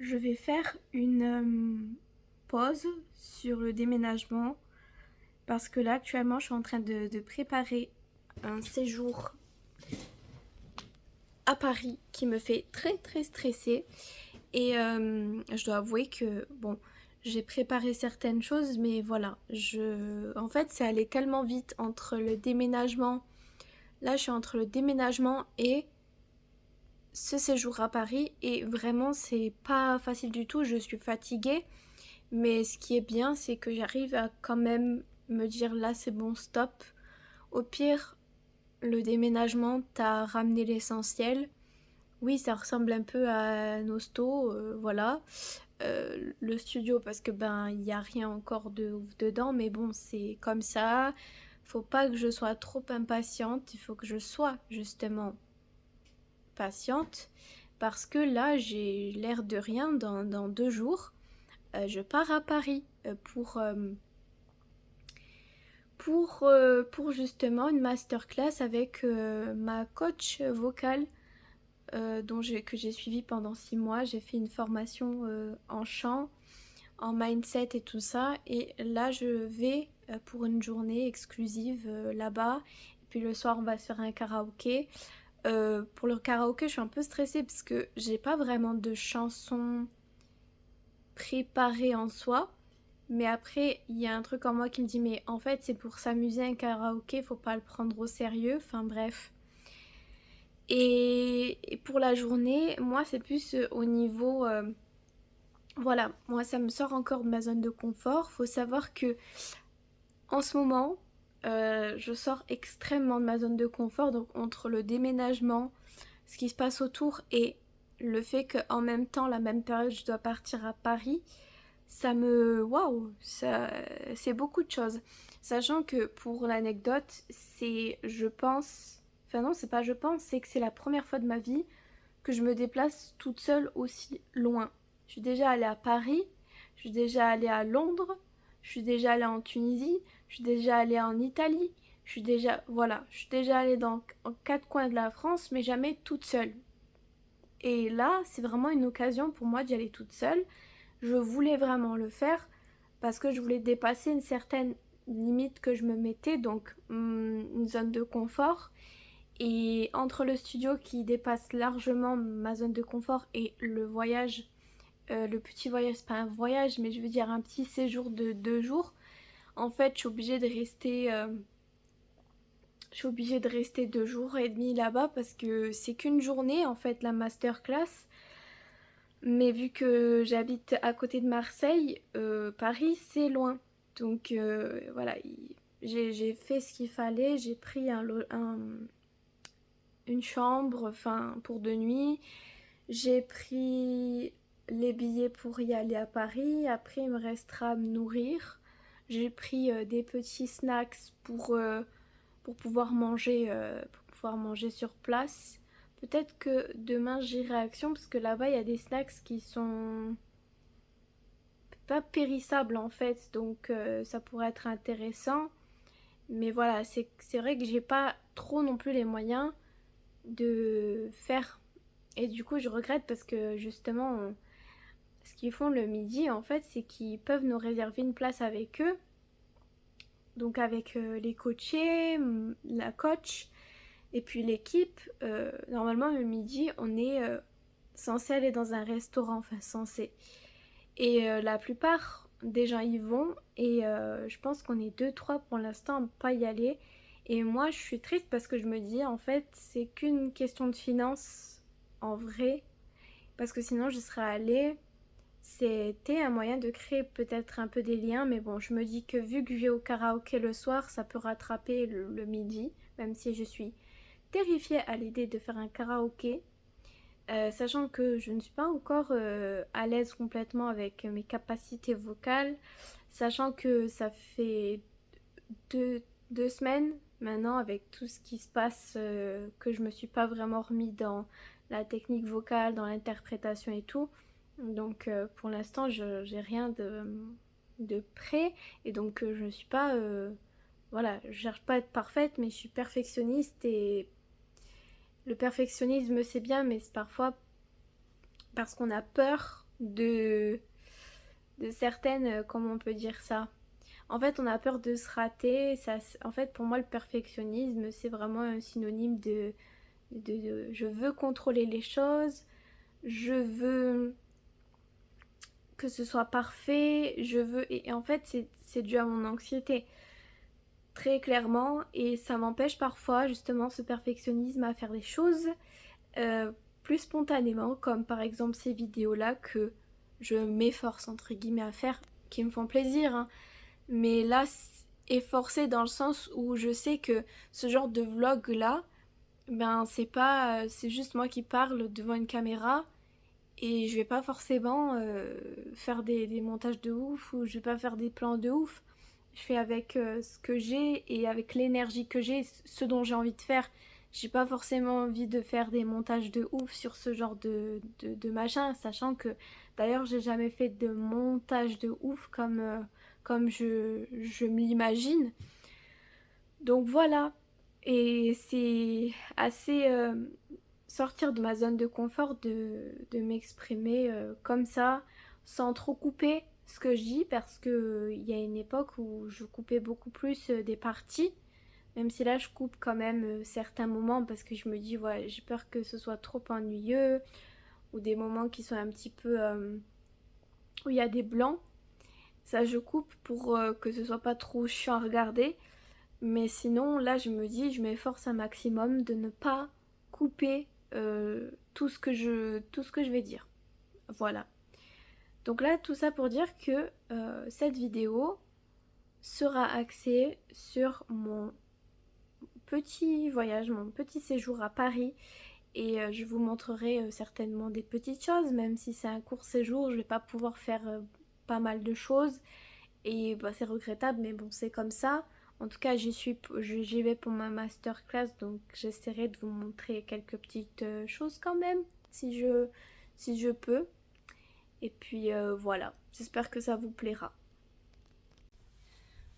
Je vais faire une pause sur le déménagement parce que là actuellement je suis en train de préparer un séjour à Paris qui me fait très très stresser et je dois avouer que bon, j'ai préparé certaines choses mais voilà, en fait c'est allé tellement vite entre le déménagement. Là je suis entre le déménagement et ce séjour à Paris et vraiment c'est pas facile du tout, je suis fatiguée. Mais ce qui est bien, c'est que j'arrive à quand même me dire là c'est bon, stop. Au pire, le déménagement t'a ramené l'essentiel. Oui, ça ressemble un peu à un hosto, voilà. Le studio, parce que ben il n'y a rien encore de ouf dedans, mais bon, c'est comme ça. Faut pas que je sois trop impatiente, il faut que je sois justement patiente. Parce que là, j'ai l'air de rien dans 2 jours. Je pars à Paris pour justement une masterclass avec ma coach vocale que j'ai suivie pendant 6 mois. J'ai fait une formation en chant, en mindset et tout ça. Et là, je vais pour une journée exclusive là-bas. Et puis le soir, on va se faire un karaoké. Pour le karaoké, je suis un peu stressée parce que j'ai pas vraiment de chansons préparées en soi. Mais après, il y a un truc en moi qui me dit, mais en fait, c'est pour s'amuser un karaoké, faut pas le prendre au sérieux. Enfin bref. Et pour la journée, moi, c'est plus au niveau. Voilà, moi, ça me sort encore de ma zone de confort. Faut savoir que en ce moment, je sors extrêmement de ma zone de confort. Donc, entre le déménagement, ce qui se passe autour et le fait qu'en même temps, la même période, je dois partir à Paris, ça me... Waouh, c'est beaucoup de choses. Sachant que pour l'anecdote, c'est, je pense... Enfin non, c'est pas je pense, c'est que c'est la première fois de ma vie que je me déplace toute seule aussi loin. Je suis déjà allée à Paris, je suis déjà allée à Londres, je suis déjà allée en Tunisie, je suis déjà allée en Italie, je suis déjà... Voilà, je suis déjà allée en 4 coins de la France, mais jamais toute seule. Et là, c'est vraiment une occasion pour moi d'y aller toute seule. Je voulais vraiment le faire parce que je voulais dépasser une certaine limite que je me mettais, donc une zone de confort. Et entre le studio qui dépasse largement ma zone de confort et le voyage, le petit voyage, c'est pas un voyage, mais je veux dire un petit séjour de 2 jours, en fait, je suis obligée de rester 2 jours et demi là-bas parce que c'est qu'une journée en fait la masterclass. Mais vu que j'habite à côté de Marseille, Paris c'est loin. Donc voilà, j'ai fait ce qu'il fallait, j'ai pris une chambre enfin, pour 2 nuits, j'ai pris les billets pour y aller à Paris, après il me restera à me nourrir. J'ai pris des petits snacks pour pouvoir manger sur place. Peut-être que demain j'irai à Action parce que là-bas il y a des snacks qui sont pas périssables en fait, donc ça pourrait être intéressant. Mais voilà, c'est vrai que j'ai pas trop non plus les moyens de faire. Et du coup je regrette parce que justement ce qu'ils font le midi en fait c'est qu'ils peuvent nous réserver une place avec eux. Donc avec les coachés, la coach, et puis l'équipe, normalement le midi, on est censé aller dans un restaurant, enfin censé. Et la plupart des gens y vont, et je pense qu'on est deux, trois pour l'instant à ne pas y aller. Et moi, je suis triste parce que je me dis, en fait, c'est qu'une question de finances, en vrai, parce que sinon je serais allée. C'était un moyen de créer peut-être un peu des liens, mais bon, je me dis que vu que je vais au karaoké le soir, ça peut rattraper le midi, même si je suis terrifiée à l'idée de faire un karaoké, sachant que je ne suis pas encore à l'aise complètement avec mes capacités vocales, sachant que ça fait deux, 2 semaines maintenant avec tout ce qui se passe, que je me suis pas vraiment remis dans la technique vocale, dans l'interprétation et tout. Donc pour l'instant, je j'ai rien de prêt et donc je ne suis pas voilà, je cherche pas à être parfaite mais je suis perfectionniste et le perfectionnisme c'est bien mais c'est parfois parce qu'on a peur de, de certaines, comment on peut dire ça? En fait, on a peur de se rater. Ça, en fait, pour moi, le perfectionnisme, c'est vraiment un synonyme je veux contrôler les choses, je veux que ce soit parfait, je veux... Et en fait, c'est dû à mon anxiété, très clairement, et ça m'empêche parfois, justement, ce perfectionnisme à faire des choses euh, plus spontanément, comme par exemple ces vidéos-là que je m'efforce, entre guillemets, à faire, qui me font plaisir, hein. Mais là, est forcé dans le sens où je sais que ce genre de vlog-là, ben c'est pas... c'est juste moi qui parle devant une caméra et je vais pas forcément faire des montages de ouf ou je vais pas faire des plans de ouf. Je fais avec ce que j'ai et avec l'énergie que j'ai, ce dont j'ai envie de faire. J'ai pas forcément envie de faire des montages de ouf sur ce genre de machin, sachant que d'ailleurs j'ai jamais fait de montage de ouf comme je me l'imagine. Donc voilà, et c'est assez sortir de ma zone de confort de m'exprimer comme ça, sans trop couper ce que je dis, parce que il y a une époque où je coupais beaucoup plus des parties, même si là je coupe quand même certains moments parce que je me dis, ouais, j'ai peur que ce soit trop ennuyeux, ou des moments qui sont un petit peu où il y a des blancs. Ça, je coupe pour que ce soit pas trop chiant à regarder. Mais sinon, là, je me dis, je m'efforce un maximum de ne pas couper tout ce que je vais dire. Voilà. Donc là, tout ça pour dire que cette vidéo sera axée sur mon petit voyage, mon petit séjour à Paris. Et je vous montrerai certainement des petites choses, même si c'est un court séjour, je vais pas pouvoir faire pas mal de choses. Et bah, c'est regrettable, mais bon, c'est comme ça. En tout cas, j'y vais pour ma masterclass, donc j'essaierai de vous montrer quelques petites choses quand même, si je peux. Et puis voilà, j'espère que ça vous plaira.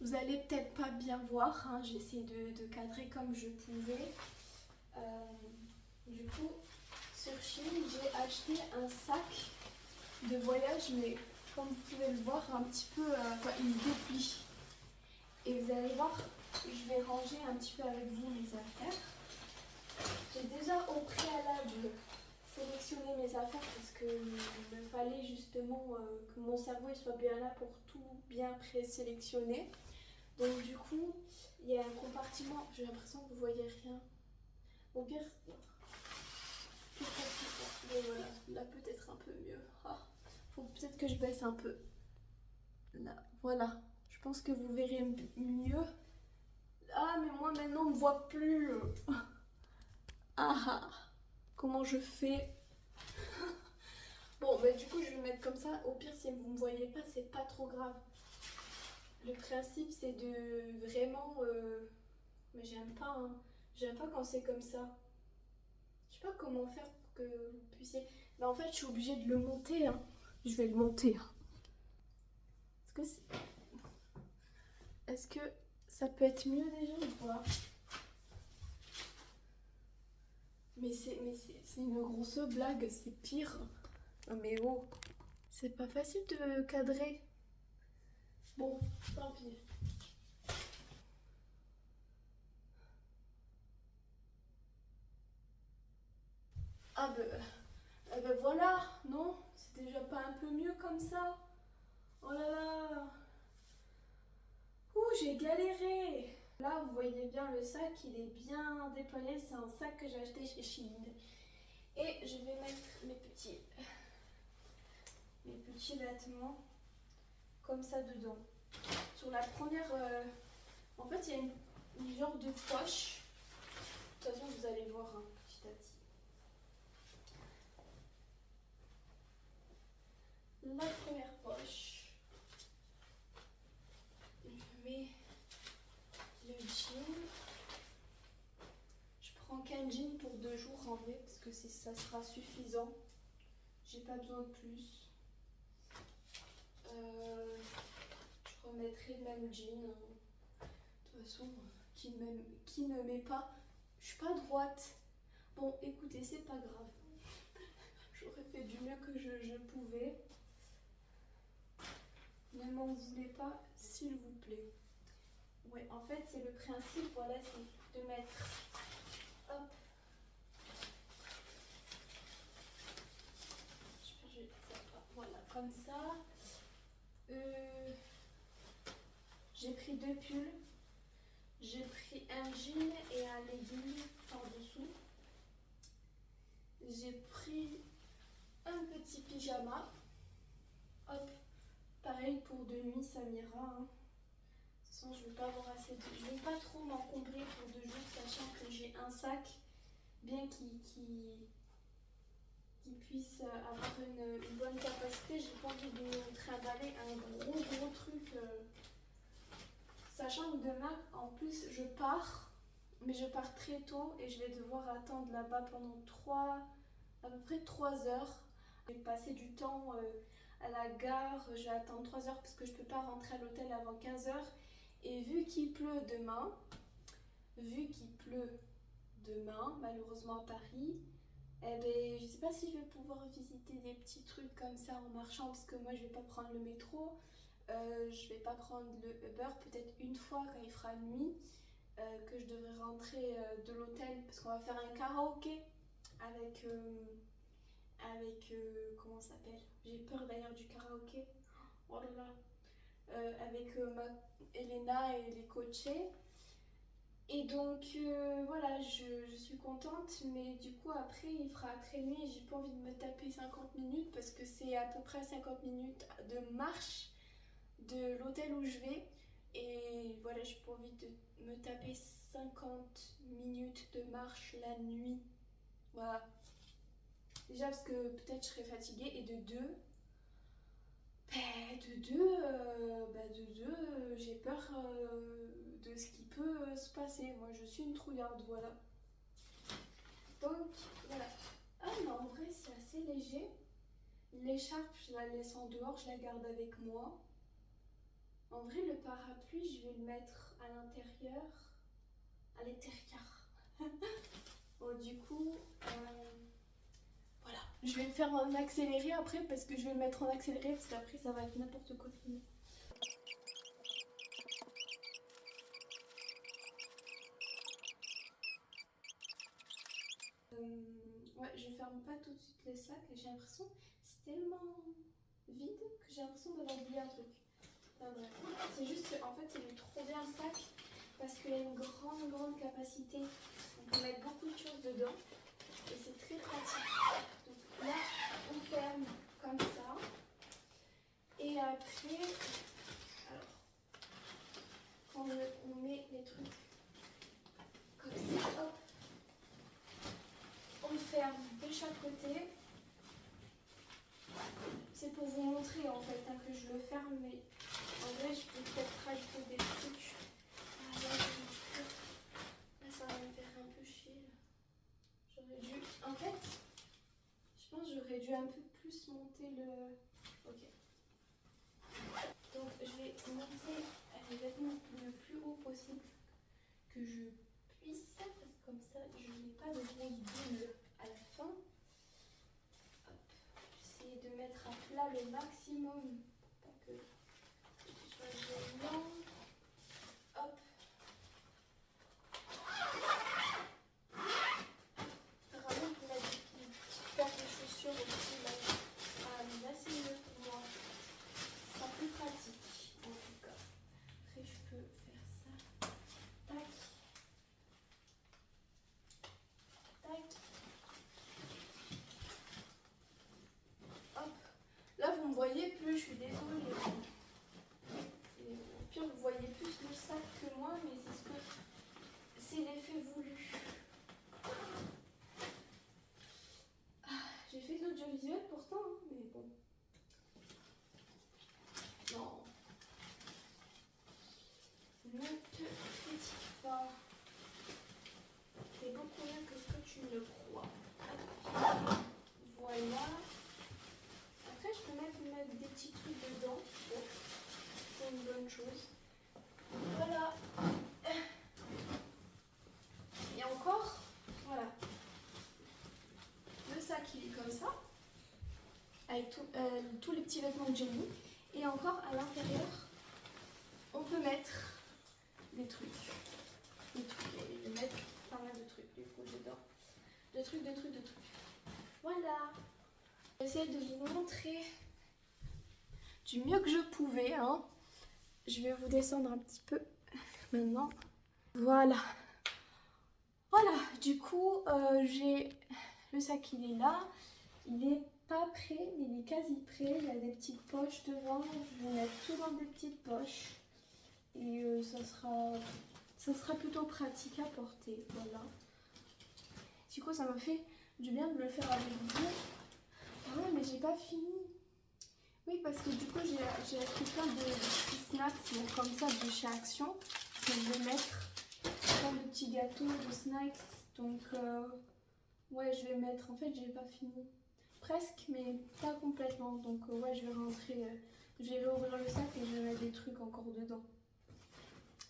Vous allez peut-être pas bien voir, hein, j'ai essayé de cadrer comme je pouvais. Euh, du coup, sur Shein, j'ai acheté un sac de voyage, mais comme vous pouvez le voir, un petit peu, il se déplie. Et vous allez voir, je vais ranger un petit peu avec vous mes affaires. J'ai déjà au préalable sélectionné mes affaires parce qu'il me fallait justement que mon cerveau il soit bien là pour tout bien présélectionner. Donc du coup, il y a un compartiment, j'ai l'impression que vous voyez rien. Au pire, mais voilà, là peut-être un peu mieux. Ah, faut peut-être que je baisse un peu. Là, voilà. Je pense que vous verrez mieux. Ah, mais moi maintenant on me voit plus. Ah ah. Comment je fais? Bon, bah du coup je vais mettre comme ça. Au pire, si vous me voyez pas, c'est pas trop grave. Le principe c'est de vraiment... Mais j'aime pas, hein. J'aime pas quand c'est comme ça. Je sais pas comment faire pour que vous puissiez... Mais en fait, je suis obligée de le monter, hein. Je vais le monter, hein. Est-ce que ça peut être mieux déjà ou pas? C'est une grosse blague, c'est pire. Ah mais oh, c'est pas facile de cadrer. Bon, tant pis. Ah ben voilà, non? C'est déjà pas un peu mieux comme ça? Oh là là. Ouh, j'ai galéré. Là, vous voyez bien le sac, il est bien déployé. C'est un sac que j'ai acheté chez Shein. Et je vais mettre mes petits vêtements comme ça dedans. Sur la première... En fait, il y a une genre de poche. De toute façon, vous allez voir hein, petit à petit. La première poche, je mets le jean. Je prends qu'un jean pour 2 jours en vrai parce que ça sera suffisant. J'ai pas besoin de plus. Je remettrai le même jean. De toute façon, qui ne met pas. Je suis pas droite. Bon, écoutez, c'est pas grave. J'aurais fait du mieux que je pouvais. Ne m'en voulez pas, s'il vous plaît. Ouais, en fait, c'est le principe, voilà, c'est de mettre, hop, je vais faire ça, voilà, comme ça. J'ai pris 2 pulls, j'ai pris un jean et un legging par-dessous. J'ai pris un petit pyjama, hop, pareil pour de nuit, ça m'ira, hein. De toute façon, je ne vais pas avoir assez de... Je ne vais pas trop m'encombrer pour 2 jours, sachant que j'ai un sac bien qui puisse avoir une bonne capacité. J'ai pas envie de me trimballer un gros truc. Sachant que demain, en plus, je pars, mais je pars très tôt et je vais devoir attendre là-bas pendant à peu près 3 heures. Je vais passer du temps à la gare, je vais attendre 3 heures parce que je peux pas rentrer à l'hôtel avant 15 heures. Et vu qu'il pleut demain, malheureusement à Paris, eh ben, je sais pas si je vais pouvoir visiter des petits trucs comme ça en marchant parce que moi je vais pas prendre le métro, je vais pas prendre le Uber, peut-être une fois quand il fera nuit, que je devrais rentrer de l'hôtel parce qu'on va faire un karaoké avec, comment ça s'appelle? J'ai peur d'ailleurs du karaoké, oh là là, avec Elena et les coachés. Et donc voilà, je suis contente, mais du coup après il fera très nuit et j'ai pas envie de me taper 50 minutes parce que c'est à peu près 50 minutes de marche de l'hôtel où je vais. Et voilà, j'ai pas envie de me taper 50 minutes de marche la nuit. Voilà. Déjà parce que peut-être je serai fatiguée et de deux, j'ai peur de ce qui peut se passer. Moi, je suis une trouillarde, voilà. Donc, voilà. Ah, mais en vrai, c'est assez léger. L'écharpe, je la laisse en dehors, je la garde avec moi. En vrai, le parapluie, je vais le mettre à l'intérieur. À l'intérieur. Bon, du coup, voilà. Je vais le faire en accéléré après parce que je vais le mettre en accéléré parce qu'après, ça va être n'importe quoi. Ouais, je ferme pas tout de suite les sacs et j'ai l'impression c'est tellement vide que j'ai l'impression d'avoir oublié un truc. Enfin, bref. C'est juste qu'en fait il est trop bien le sac parce qu'il a une grande capacité. On peut mettre beaucoup de choses dedans et c'est très pratique. Donc là on ferme comme ça et après, alors quand on met les trucs comme ça, hop, on le ferme de chaque côté. C'est pour vous montrer en fait que je le ferme, mais en vrai je peux peut-être rajouter des trucs. Ah là, ça va me faire un peu chier. J'aurais dû. En fait, je pense que j'aurais dû un peu plus monter le. Ok. Donc je vais monter les vêtements le plus haut possible que je puisse, parce que comme ça je n'ai pas de grosses bulles à la fin. J'essaie de mettre à plat le maximum pour pas que ce soit gênant. Hop. Vraiment pour mettre une petite paire de chaussures aussi là. Ah, mais là c'est mieux pour moi. Ce sera plus pratique en tout cas. Après je peux faire ça. Tac. Tac. Hop. Là vous me voyez plus, je suis désolée. Au pire vous voyez plus le sac que moi, mais c'est l'effet voulu. J'ai fait de l'audiovisuel pourtant, hein, mais bon. Non. Ne te critique pas. C'est beaucoup mieux que ce que tu ne crois. Voilà. Après, je peux mettre des petits trucs dedans. tous les petits vêtements que j'ai mis. Et encore à l'intérieur, on peut mettre des trucs. Et je vais mettre pas mal de trucs du coup dedans. De trucs. Voilà. J'essaie de vous montrer du mieux que je pouvais. Hein. Je vais vous descendre un petit peu maintenant. Voilà. Voilà, du coup, j'ai le sac, il est là. Il est pas prêt, mais il est quasi prêt. Il y a des petites poches devant. Je vais mettre tout dans des petites poches. Et ça sera plutôt pratique à porter. Voilà. Du coup, ça m'a fait du bien de le faire avec vous. Ah ouais, mais j'ai pas fini. Oui, parce que du coup, j'ai acheté plein de petits snacks comme ça de chez Action. Que je vais mettre plein de petits gâteaux, de snacks. Donc, ouais, je vais mettre. En fait, j'ai pas fini. Presque, mais pas complètement. Donc, ouais, je vais rentrer. Je vais réouvrir le sac et je vais mettre des trucs encore dedans.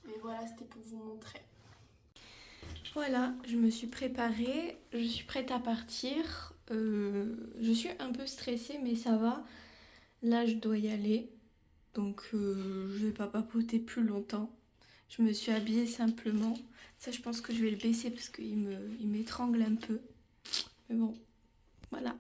Et voilà, c'était pour vous montrer. Voilà, je me suis préparée. Je suis prête à partir. Je suis un peu stressée, mais ça va. Là, je dois y aller. Donc, je vais pas papoter plus longtemps. Je me suis habillée simplement. Ça, je pense que je vais le baisser parce qu'il m'étrangle un peu. Mais bon, voilà.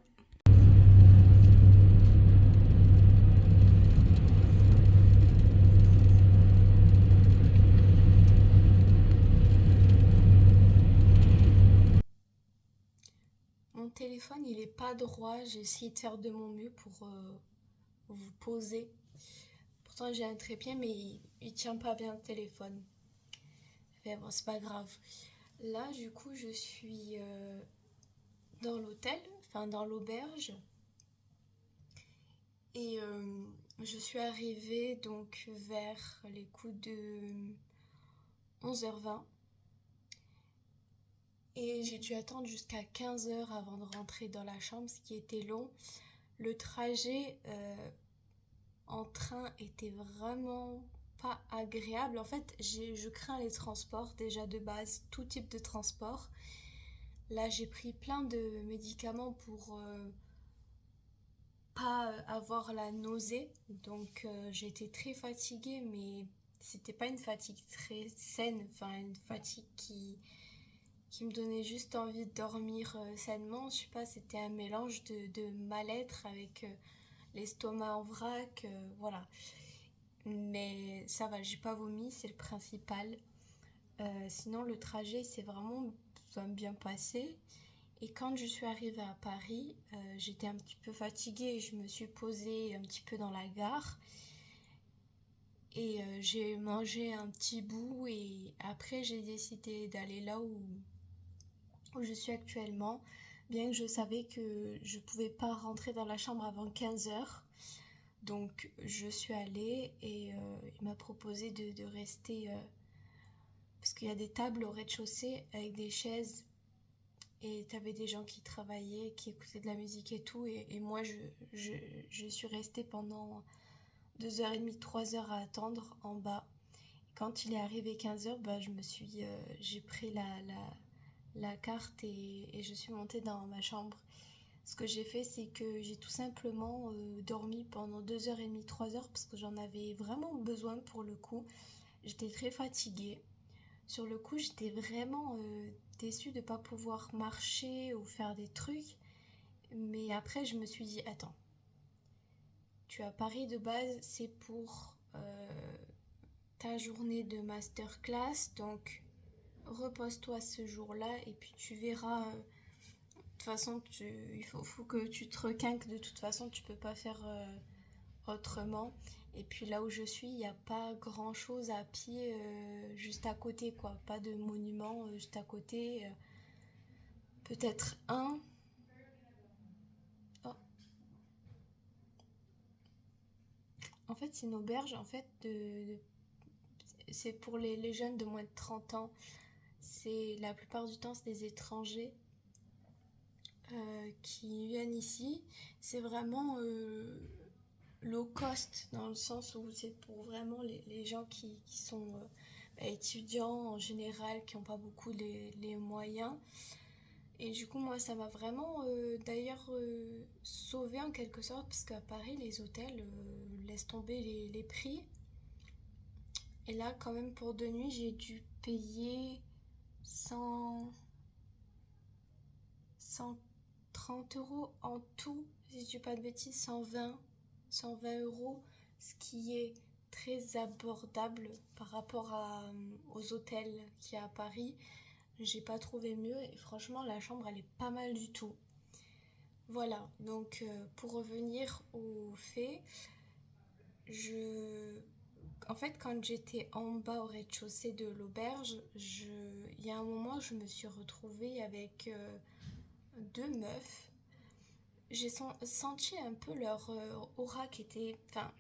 Mon téléphone, il est pas droit. J'ai essayé de faire de mon mieux pour vous poser. Pourtant, j'ai un trépied, mais il tient pas bien le téléphone. Mais bon, c'est pas grave. Là, du coup, je suis dans l'hôtel, enfin dans l'auberge. Et je suis arrivée donc vers les coups de 11h20. Et j'ai dû attendre jusqu'à 15h avant de rentrer dans la chambre, ce qui était long. Le trajet en train était vraiment pas agréable. En fait, je crains les transports déjà de base, tout type de transport. Là, j'ai pris plein de médicaments pour pas avoir la nausée. Donc, j'étais très fatiguée, mais c'était pas une fatigue très saine, enfin une fatigue qui me donnait juste envie de dormir sainement. Je sais pas, c'était un mélange de mal-être avec l'estomac en vrac, voilà. Mais ça va, j'ai pas vomi, c'est le principal. Sinon, le trajet s'est vraiment bien passé. Et quand je suis arrivée à Paris, j'étais un petit peu fatiguée et je me suis posée un petit peu dans la gare. Et j'ai mangé un petit bout et après j'ai décidé d'aller là où je suis actuellement. Bien que je savais que je pouvais pas rentrer dans la chambre avant 15h. Donc je suis allée et il m'a proposé de rester parce qu'il y a des tables au rez-de-chaussée avec des chaises et t'avais des gens qui travaillaient, qui écoutaient de la musique et tout et moi je suis restée pendant 2h30, 3h à attendre en bas. Quand il est arrivé 15h, bah, j'ai pris la carte et je suis montée dans ma chambre. Ce que j'ai fait, c'est que j'ai tout simplement dormi pendant 2h30, 3h parce que j'en avais vraiment besoin pour le coup. J'étais très fatiguée. Sur le coup, j'étais vraiment déçue de ne pas pouvoir marcher ou faire des trucs. Mais après, je me suis dit, attends, tu as Paris de base, c'est pour ta journée de masterclass, donc repose-toi ce jour-là et puis tu verras. De toute façon, il faut que tu te requinques. De toute façon, tu peux pas faire autrement. Et puis là où je suis, il n'y a pas grand chose à pied juste à côté, quoi. Pas de monument juste à côté. Peut-être un. Oh. En fait, c'est une auberge. En fait, c'est pour les jeunes de moins de 30 ans. La plupart du temps, c'est des étrangers qui viennent ici. C'est vraiment low cost dans le sens où c'est pour vraiment les gens qui sont étudiants en général, qui n'ont pas beaucoup les moyens. Et du coup, moi, ça m'a vraiment d'ailleurs sauvée en quelque sorte, parce qu'à Paris, les hôtels laissent tomber les prix. Et là, quand même, pour 2 nuits, j'ai dû payer 100, 130 € en tout, si je dis pas de bêtises, 120 €, ce qui est très abordable par rapport aux hôtels qu'il y a à Paris. J'ai pas trouvé mieux et franchement, la chambre, elle est pas mal du tout. Voilà, donc pour revenir aux faits, je... En fait, quand j'étais en bas au rez-de-chaussée de l'auberge, il y a un moment, je me suis retrouvée avec deux meufs. J'ai senti un peu leur aura qui était... Enfin,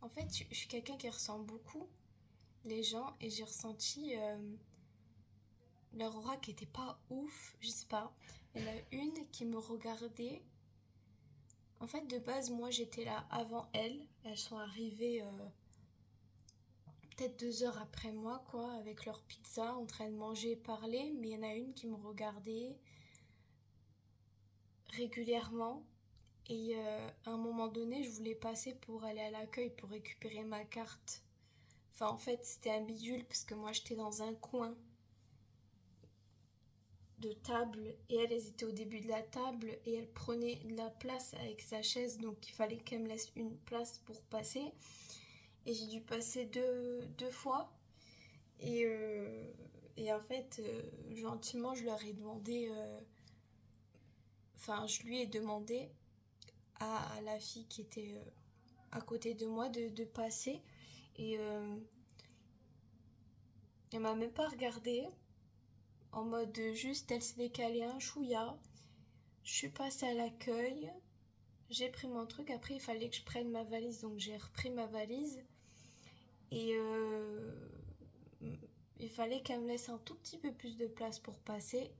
en fait, je suis quelqu'un qui ressent beaucoup les gens et j'ai ressenti leur aura qui était pas ouf, je sais pas. Il y en a une qui me regardait. En fait, de base, moi, j'étais là avant elles. Elles sont arrivées peut-être 2 heures après moi, quoi, avec leur pizza, en train de manger et parler. Mais il y en a une qui me regardait régulièrement. Et à un moment donné, je voulais passer pour aller à l'accueil pour récupérer ma carte. Enfin, en fait, c'était un bidule parce que moi, j'étais dans un coin de table et elles étaient au début de la table et elle prenait de la place avec sa chaise, donc il fallait qu'elle me laisse une place pour passer. Et j'ai dû passer deux fois. Et, euh, et en fait, gentiment, je leur ai demandé, enfin, je lui ai demandé à la fille qui était à côté de moi de passer. Et elle m'a même pas regardée, en mode juste, elle s'est décalée un chouïa. Je suis passée à l'accueil, j'ai pris mon truc. Après, il fallait que je prenne ma valise, donc j'ai repris ma valise. Et il fallait qu'elle me laisse un tout petit peu plus de place pour passer.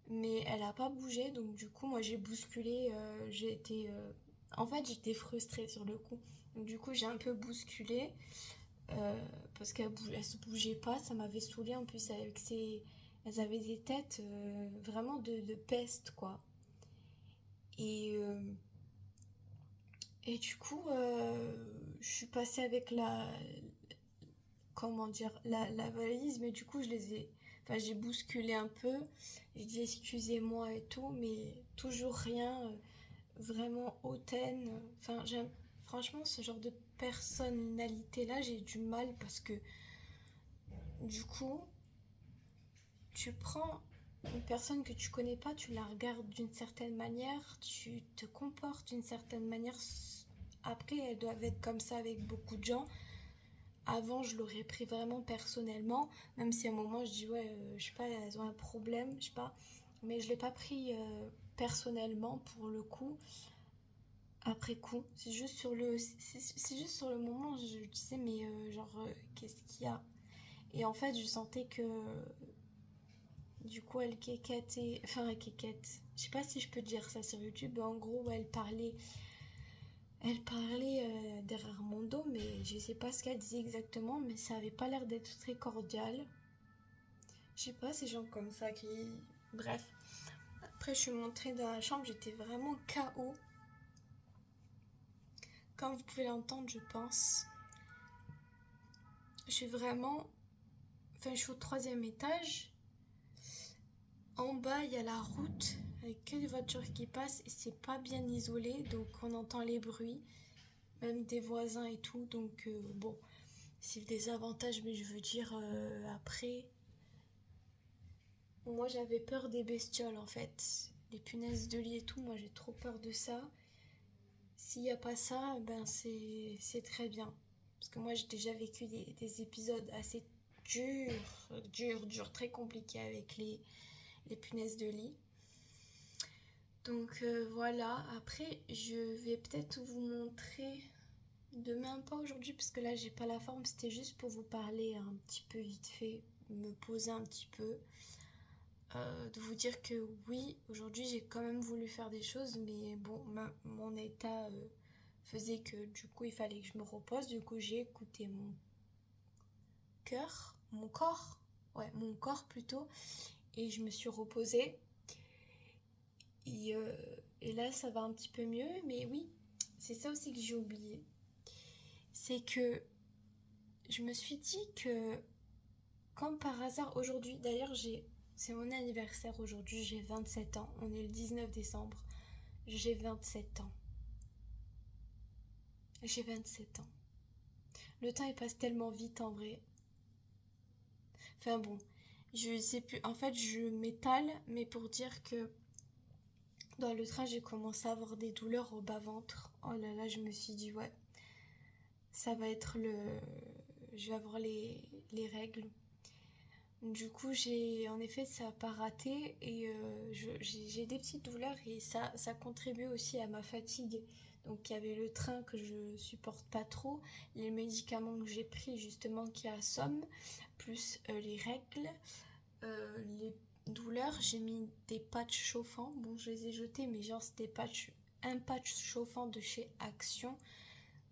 Mais elle a pas bougé, donc du coup, moi j'ai bousculé. J'ai été. En fait, j'étais frustrée sur le coup. Donc du coup, j'ai un peu bousculé. Parce qu'elle se bougeait pas, ça m'avait saoulée en plus avec ses. Elles avaient des têtes vraiment de peste, quoi. Et, euh, et du coup, je suis passée avec comment dire, la valise, mais du coup, enfin, j'ai bousculé un peu. J'ai dit excusez-moi et tout, mais toujours rien vraiment hautaine. Enfin, franchement, ce genre de personnalité-là, j'ai du mal parce que du coup, tu prends une personne que tu connais pas, tu la regardes d'une certaine manière, tu te comportes d'une certaine manière. Après, elles doivent être comme ça avec beaucoup de gens. Avant, je l'aurais pris vraiment personnellement, même si à un moment je dis ouais, je sais pas, elles ont un problème, je sais pas, mais je l'ai pas pris personnellement pour le coup. Après coup, c'est juste sur le moment, je disais mais genre qu'est-ce qu'il y a? Et en fait, je sentais que du coup elle kékettait, enfin elle kékette. Je sais pas si je peux dire ça sur YouTube, mais en gros elle parlait derrière mon dos, mais je sais pas ce qu'elle disait exactement, mais ça avait pas l'air d'être très cordial. Je sais pas, ces gens comme ça qui... Bref. Après, je suis montrée dans la chambre, j'étais vraiment KO. Comme vous pouvez l'entendre, je pense. Je suis vraiment... Enfin, je suis au 3e étage. En bas, il y a la route avec que des voitures qui passent et c'est pas bien isolé, donc on entend les bruits, même des voisins et tout. Donc, bon, c'est des avantages, mais je veux dire, après, moi j'avais peur des bestioles en fait. Les punaises de lit et tout, moi j'ai trop peur de ça. S'il n'y a pas ça, ben c'est très bien. Parce que moi j'ai déjà vécu des épisodes assez durs, très compliqués avec les punaises de lit. Donc voilà, après je vais peut-être vous montrer demain, pas aujourd'hui parce que là j'ai pas la forme, c'était juste pour vous parler un petit peu vite fait, me poser un petit peu. De vous dire que oui, aujourd'hui j'ai quand même voulu faire des choses, mais bon, mon état faisait que du coup il fallait que je me repose. Du coup j'ai écouté mon cœur, mon corps, ouais, mon corps plutôt, et je me suis reposée. Et là, ça va un petit peu mieux. Mais oui, c'est ça aussi que j'ai oublié. C'est que je me suis dit que, comme par hasard, aujourd'hui, d'ailleurs, c'est mon anniversaire aujourd'hui, j'ai 27 ans. On est le 19 décembre. J'ai 27 ans. J'ai 27 ans. Le temps, il passe tellement vite en vrai. Enfin bon, je sais plus. En fait, je m'étale, mais pour dire que dans le train, j'ai commencé à avoir des douleurs au bas-ventre. Oh là là, je me suis dit, ouais, ça va être le. Je vais avoir les règles. Du coup, en effet, ça n'a pas raté et j'ai des petites douleurs et ça contribue aussi à ma fatigue. Donc, il y avait le train que je supporte pas trop, les médicaments que j'ai pris justement qui assomment, plus les règles, les douleurs. J'ai mis des patchs chauffants. Bon, je les ai jetés, mais genre, c'était un patch chauffant de chez Action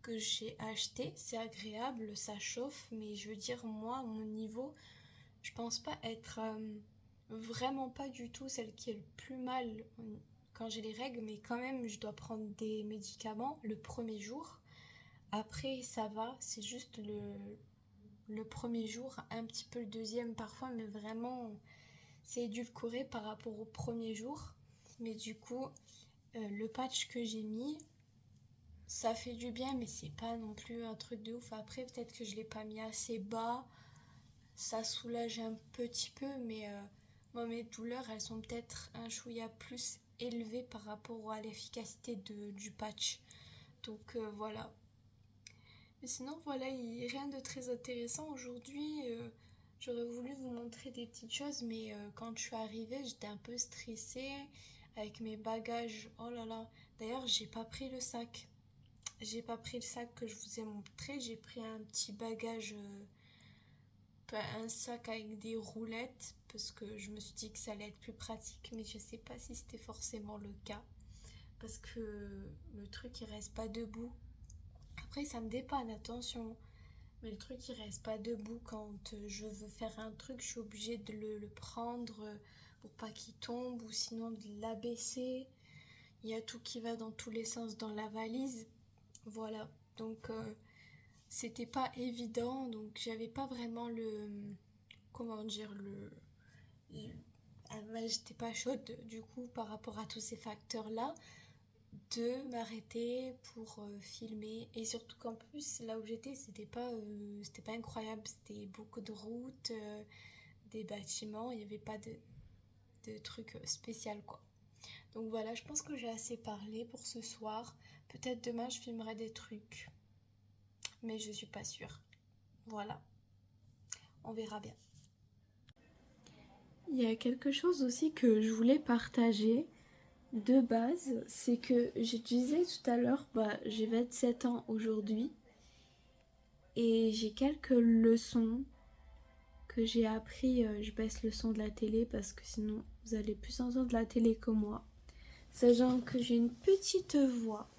que j'ai acheté. C'est agréable, ça chauffe, mais je veux dire, moi, à mon niveau, je pense pas être vraiment pas du tout celle qui est le plus mal quand j'ai les règles, mais quand même, je dois prendre des médicaments le premier jour. Après, ça va, c'est juste le premier jour, un petit peu le deuxième parfois, mais vraiment, c'est édulcoré par rapport au premier jour. Mais du coup, le patch que j'ai mis, ça fait du bien, mais c'est pas non plus un truc de ouf. Après, peut-être que je l'ai pas mis assez bas, ça soulage un petit peu, mais moi, mes douleurs, elles sont peut-être un chouïa plus élevées par rapport à l'efficacité du patch. Donc voilà. Mais sinon, voilà, rien de très intéressant aujourd'hui. J'aurais voulu vous montrer des petites choses, mais quand je suis arrivée, j'étais un peu stressée avec mes bagages. Oh là là. D'ailleurs, j'ai pas pris le sac. J'ai pas pris le sac que je vous ai montré. J'ai pris un petit bagage, un sac avec des roulettes, parce que je me suis dit que ça allait être plus pratique, mais je sais pas si c'était forcément le cas. Parce que le truc il reste pas debout. Après, ça me dépanne, attention. Mais le truc, il reste pas debout quand je veux faire un truc, je suis obligée de le prendre pour pas qu'il tombe ou sinon de l'abaisser. Il y a tout qui va dans tous les sens dans la valise. Voilà. Donc, c'était pas évident. Donc, j'avais pas vraiment comment dire, j'étais pas chaude du coup par rapport à tous ces facteurs-là de m'arrêter pour filmer et surtout qu'en plus là où j'étais c'était pas incroyable, c'était beaucoup de routes, des bâtiments, il n'y avait pas de trucs spécial quoi. Donc voilà, je pense que j'ai assez parlé pour ce soir. Peut-être demain je filmerai des trucs, mais je suis pas sûre. Voilà, on verra bien. Il y a quelque chose aussi que je voulais partager de base, c'est que je disais tout à l'heure, j'ai 27 ans aujourd'hui et j'ai quelques leçons que j'ai appris. Je baisse le son de la télé parce que sinon vous allez plus entendre la télé que moi. Sachant que j'ai une petite voix.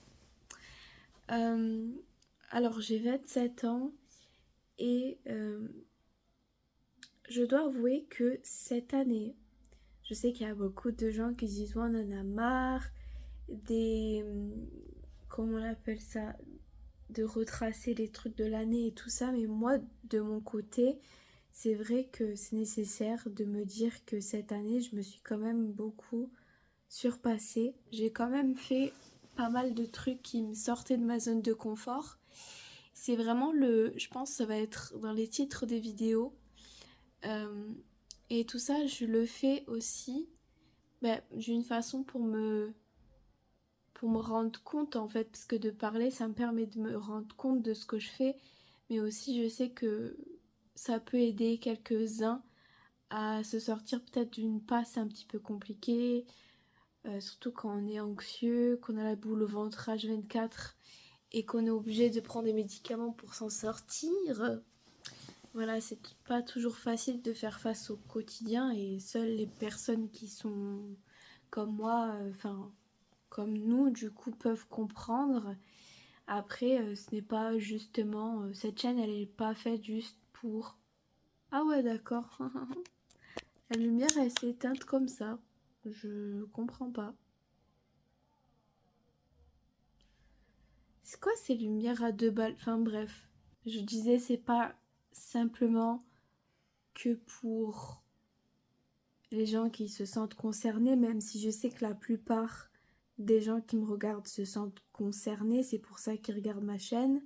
Alors j'ai 27 ans et je dois avouer que cette année, je sais qu'il y a beaucoup de gens qui disent ouais, on en a marre des... comment on appelle ça, de retracer les trucs de l'année et tout ça, mais moi de mon côté c'est vrai que c'est nécessaire de me dire que cette année je me suis quand même beaucoup surpassée. J'ai quand même fait pas mal de trucs qui me sortaient de ma zone de confort. C'est vraiment je pense que ça va être dans les titres des vidéos. Et tout ça je le fais aussi d'une façon pour me rendre compte en fait, parce que de parler ça me permet de me rendre compte de ce que je fais, mais aussi je sais que ça peut aider quelques-uns à se sortir peut-être d'une passe un petit peu compliquée, surtout quand on est anxieux, qu'on a la boule au ventre H24 et qu'on est obligé de prendre des médicaments pour s'en sortir. Voilà, c'est pas toujours facile de faire face au quotidien et seules les personnes qui sont comme moi, comme nous, du coup, peuvent comprendre. Après, ce n'est pas justement... cette chaîne, elle est pas faite juste pour... Ah ouais, d'accord. La lumière, elle s'est éteinte comme ça. Je comprends pas. C'est quoi ces lumières à 2 balles? Enfin bref, je disais c'est pas simplement que pour les gens qui se sentent concernés, même si je sais que la plupart des gens qui me regardent se sentent concernés, c'est pour ça qu'ils regardent ma chaîne,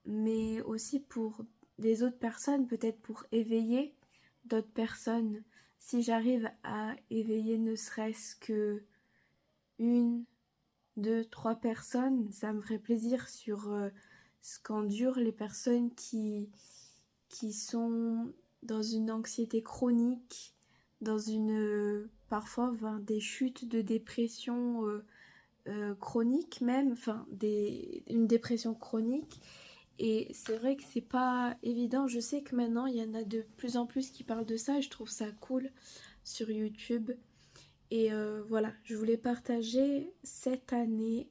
mais aussi pour des autres personnes, peut-être pour éveiller d'autres personnes. Si j'arrive à éveiller ne serait-ce que une, deux, trois personnes, ça me ferait plaisir sur ce qu'endurent les personnes qui sont dans une anxiété chronique, dans parfois des chutes de dépression chronique même, enfin une dépression chronique. Et c'est vrai que c'est pas évident. Je sais que maintenant il y en a de plus en plus qui parlent de ça et je trouve ça cool sur YouTube. Et voilà, je voulais partager cette année.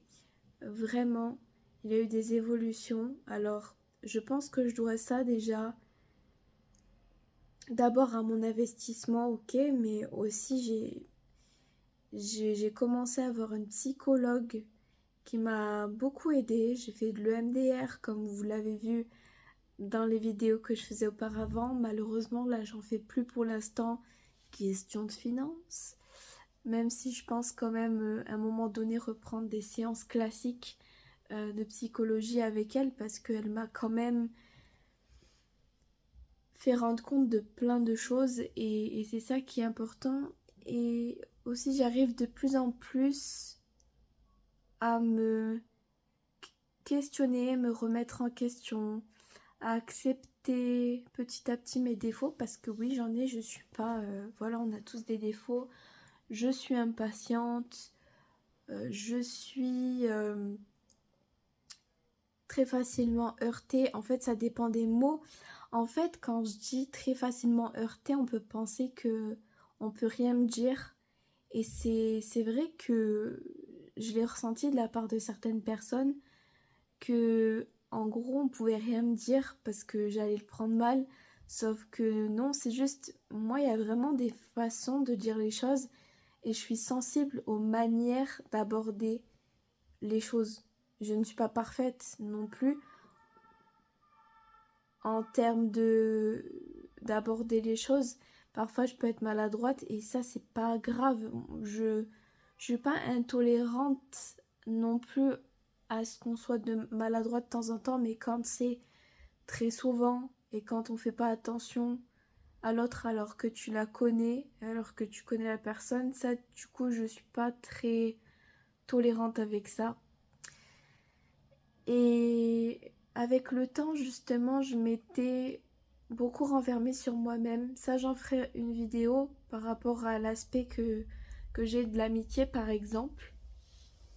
Vraiment, il y a eu des évolutions. Alors, je pense que je dois ça déjà d'abord à mon investissement, ok, mais aussi j'ai commencé à avoir une psychologue qui m'a beaucoup aidée. J'ai fait de l'EMDR, comme vous l'avez vu dans les vidéos que je faisais auparavant. Malheureusement, là, j'en fais plus pour l'instant. Question de finances. Même si je pense quand même à un moment donné reprendre des séances classiques de psychologie avec elle parce qu'elle m'a quand même fait rendre compte de plein de choses et c'est ça qui est important. Et aussi j'arrive de plus en plus à me questionner, me remettre en question, à accepter petit à petit mes défauts parce que oui j'en ai, je suis pas... voilà, on a tous des défauts. Je suis impatiente, je suis très facilement heurtée. En fait, ça dépend des mots. En fait, quand je dis très facilement heurtée, on peut penser que on peut rien me dire. Et c'est vrai que je l'ai ressenti de la part de certaines personnes que en gros on pouvait rien me dire parce que j'allais le prendre mal. Sauf que non, c'est juste moi il y a vraiment des façons de dire les choses et je suis sensible aux manières d'aborder les choses. Je ne suis pas parfaite non plus en termes de d'aborder les choses. Parfois, je peux être maladroite et ça, c'est pas grave. Je suis pas intolérante non plus à ce qu'on soit de maladroit de temps en temps, mais quand c'est très souvent et quand on fait pas attention à l'autre alors que tu la connais, alors que tu connais la personne, ça, du coup, je suis pas très tolérante avec ça. Et avec le temps, justement, je m'étais beaucoup renfermée sur moi-même. Ça, j'en ferai une vidéo par rapport à l'aspect que j'ai de l'amitié, par exemple.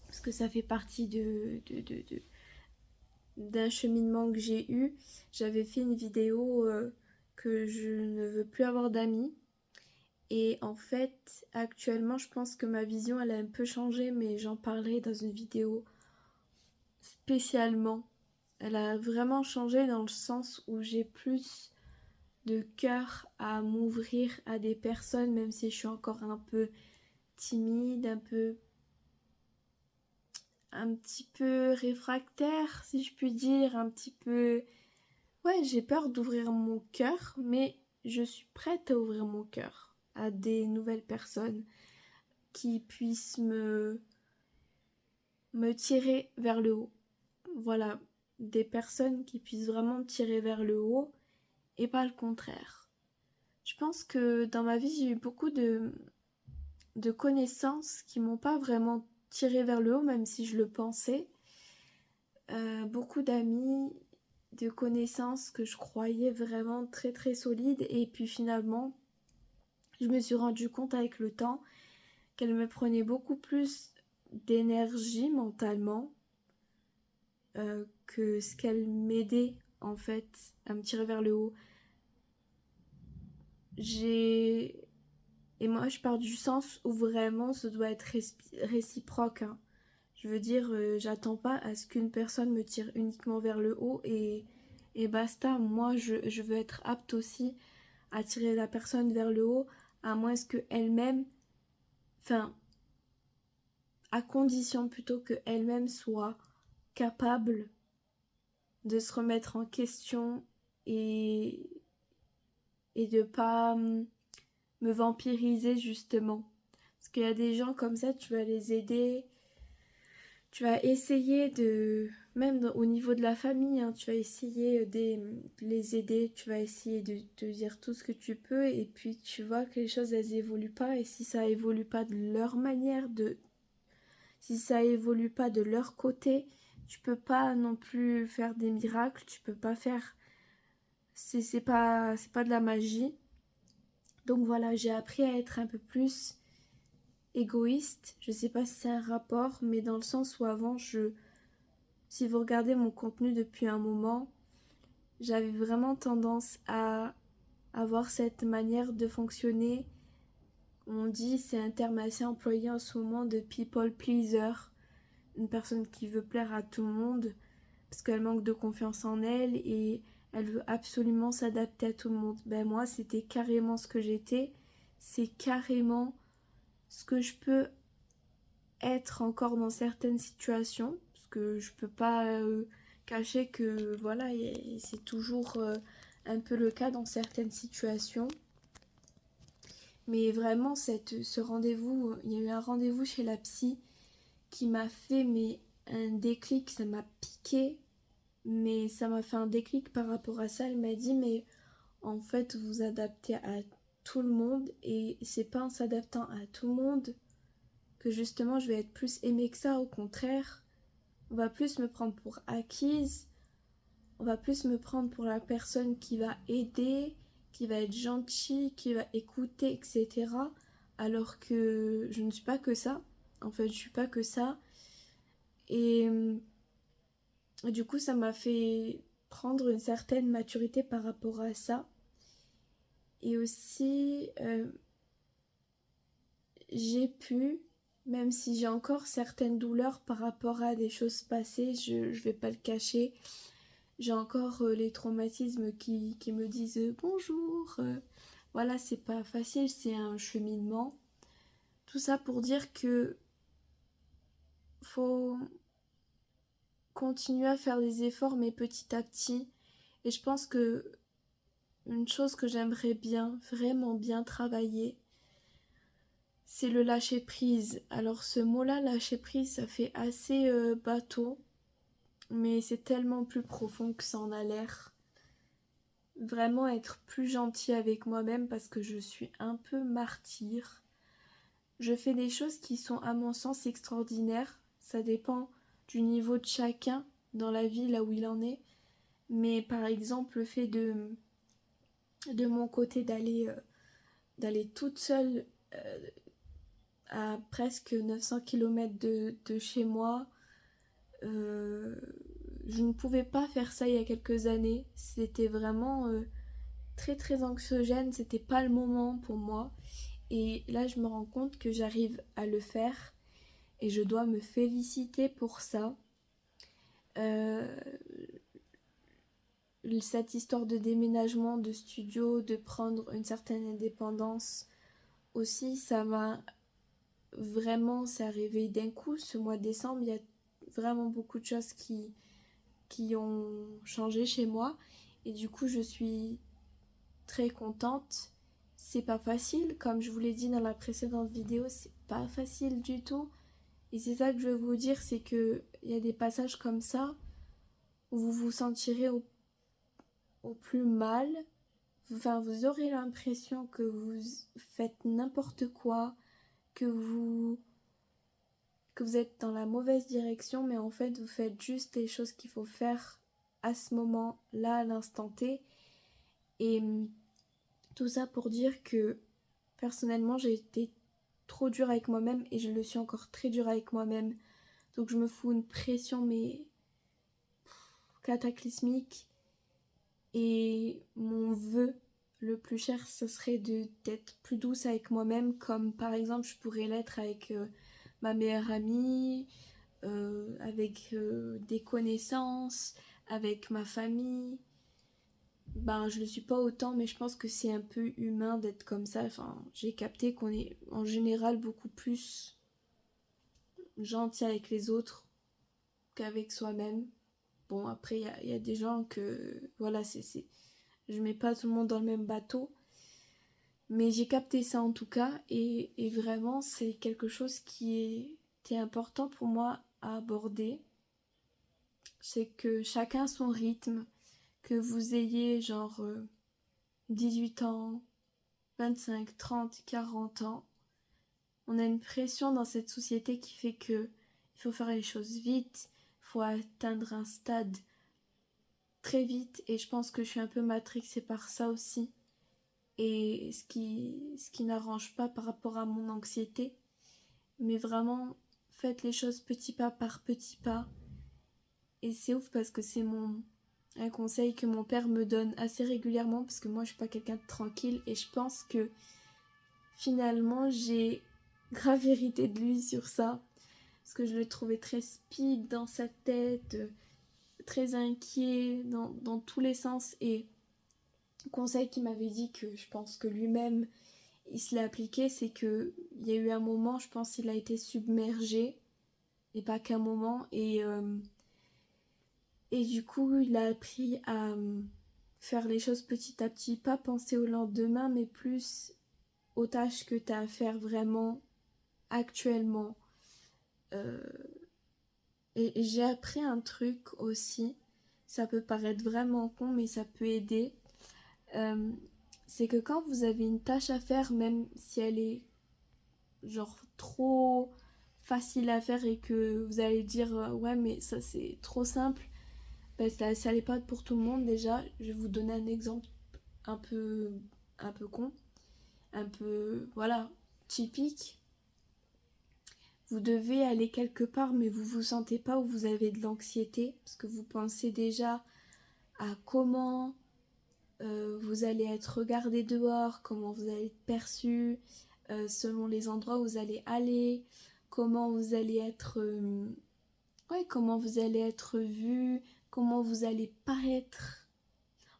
Parce que ça fait partie d'un cheminement que j'ai eu. J'avais fait une vidéo que je ne veux plus avoir d'amis. Et en fait, actuellement, je pense que ma vision, elle a un peu changé, mais j'en parlerai dans une vidéo spécialement. Elle a vraiment changé dans le sens où j'ai plus de cœur à m'ouvrir à des personnes, même si je suis encore un peu timide, un petit peu réfractaire, si je puis dire, un petit peu... Ouais, j'ai peur d'ouvrir mon cœur, mais je suis prête à ouvrir mon cœur à des nouvelles personnes qui puissent me tirer vers le haut. Voilà, des personnes qui puissent vraiment me tirer vers le haut et pas le contraire. Je pense que dans ma vie, j'ai eu beaucoup de connaissances qui m'ont pas vraiment tiré vers le haut, même si je le pensais. Beaucoup d'amis, de connaissances que je croyais vraiment très très solides, et puis finalement, je me suis rendu compte avec le temps qu'elles me prenaient beaucoup plus d'énergie mentalement que ce qu'elles m'aidaient en fait à me tirer vers le haut. J'ai Et moi, je pars du sens où vraiment ça doit être réciproque, hein. Je veux dire, j'attends pas à ce qu'une personne me tire uniquement vers le haut et basta. Moi, je veux être apte aussi à tirer la personne vers le haut, à moins qu'elle-même, enfin, à condition plutôt qu'elle-même soit capable de se remettre en question et, et de pas me vampiriser justement. Parce qu'il y a des gens comme ça, tu vas les aider, tu vas essayer de, même au niveau de la famille, hein, tu vas essayer de les aider, tu vas essayer de dire tout ce que tu peux et puis tu vois que les choses elles évoluent pas et si ça évolue pas de leur manière, si ça évolue pas de leur côté, tu peux pas non plus faire des miracles, tu peux pas faire, c'est pas de la magie. Donc voilà, j'ai appris à être un peu plus égoïste. Je sais pas si c'est un rapport, mais dans le sens où avant, si vous regardez mon contenu depuis un moment, j'avais vraiment tendance à avoir cette manière de fonctionner. On dit, c'est un terme assez employé en ce moment, de people pleaser. Une personne qui veut plaire à tout le monde parce qu'elle manque de confiance en elle et elle veut absolument s'adapter à tout le monde. Ben moi, c'était carrément ce que j'étais. C'est carrément ce que je peux être encore dans certaines situations, parce que je peux pas cacher que voilà, c'est toujours un peu le cas dans certaines situations. Mais vraiment, ce rendez-vous, il y a eu un rendez-vous chez la psy qui m'a fait un déclic, ça m'a piqué, mais ça m'a fait un déclic par rapport à ça. Elle m'a dit, mais en fait, vous vous adaptez à tout le monde et c'est pas en s'adaptant à tout le monde que justement je vais être plus aimée que ça. Au contraire, on va plus me prendre pour acquise, on va plus me prendre pour la personne qui va aider, qui va être gentille, qui va écouter, etc. Alors que je ne suis pas que ça. En fait, je suis pas que ça. Et du coup, ça m'a fait prendre une certaine maturité par rapport à ça. Et aussi, j'ai pu, même si j'ai encore certaines douleurs par rapport à des choses passées, je vais pas le cacher, j'ai encore les traumatismes qui me disent bonjour. Voilà, c'est pas facile, c'est un cheminement. Tout ça pour dire que faut continuer à faire des efforts, mais petit à petit. Et je pense que une chose que j'aimerais bien, vraiment bien travailler, c'est le lâcher prise. Alors ce mot-là, lâcher prise, ça fait assez bateau, mais c'est tellement plus profond que ça en a l'air. Vraiment être plus gentil avec moi-même parce que je suis un peu martyr. Je fais des choses qui sont à mon sens extraordinaires. Ça dépend du niveau de chacun dans la vie, là où il en est. Mais par exemple, le fait de mon côté d'aller toute seule à presque 900 km de chez moi, euh, je ne pouvais pas faire ça il y a quelques années. C'était vraiment très très anxiogène, c'était pas le moment pour moi. Et là, je me rends compte que j'arrive à le faire et je dois me féliciter pour ça. Euh, Cette histoire de déménagement, de studio, de prendre une certaine indépendance aussi, ça m'a vraiment, c'est arrivé d'un coup ce mois de décembre. Il y a vraiment beaucoup de choses qui ont changé chez moi et du coup, je suis très contente. C'est pas facile, comme je vous l'ai dit dans la précédente vidéo, c'est pas facile du tout. Et c'est ça que je veux vous dire, c'est que il y a des passages comme ça où vous vous sentirez au plus mal. Enfin, vous aurez l'impression que vous faites n'importe quoi, que vous êtes dans la mauvaise direction, mais en fait, vous faites juste les choses qu'il faut faire à ce moment-là, à l'instant T. Et tout ça pour dire que personnellement, j'ai été trop dure avec moi-même et je le suis encore très dure avec moi-même. Donc je me fous une pression mais cataclysmique et mon vœu le plus cher ce serait d'être plus douce avec moi-même comme par exemple je pourrais l'être avec ma meilleure amie, avec des connaissances, avec ma famille. Ben, je le suis pas autant, mais je pense que c'est un peu humain d'être comme ça. Enfin, j'ai capté qu'on est en général beaucoup plus gentil avec les autres qu'avec soi-même. Bon, après, il y a des gens que... Voilà, je mets pas tout le monde dans le même bateau. Mais j'ai capté ça en tout cas. Et vraiment, c'est quelque chose qui était important pour moi à aborder. C'est que chacun son rythme. Que vous ayez genre 18 ans, 25, 30, 40 ans. On a une pression dans cette société qui fait que il faut faire les choses vite, il faut atteindre un stade très vite et je pense que je suis un peu matrixée par ça aussi. Et ce qui n'arrange pas par rapport à mon anxiété. Mais vraiment, faites les choses petit pas par petit pas. Et c'est ouf parce que c'est un conseil que mon père me donne assez régulièrement parce que moi je suis pas quelqu'un de tranquille et je pense que finalement j'ai grave hérité de lui sur ça parce que je le trouvais très speed dans sa tête, très inquiet dans tous les sens et le conseil qu'il m'avait dit que je pense que lui-même il se l'a appliqué, c'est que il y a eu un moment, je pense qu'il a été submergé et pas qu'un moment et du coup il a appris à faire les choses petit à petit, pas penser au lendemain mais plus aux tâches que tu as à faire vraiment actuellement. Euh, et j'ai appris un truc aussi, ça peut paraître vraiment con, mais ça peut aider. Euh, c'est que quand vous avez une tâche à faire, même si elle est genre trop facile à faire et que vous allez dire ouais mais ça c'est trop simple, ben, ça l'est pas pour tout le monde déjà. Je vais vous donner un exemple un peu, un peu con, un peu voilà typique. Vous devez aller quelque part mais vous vous sentez pas ou vous avez de l'anxiété parce que vous pensez déjà à comment vous allez être regardé dehors, comment vous allez être perçu selon les endroits où vous allez aller, comment vous allez être ouais, comment vous allez être vu, comment vous allez paraître.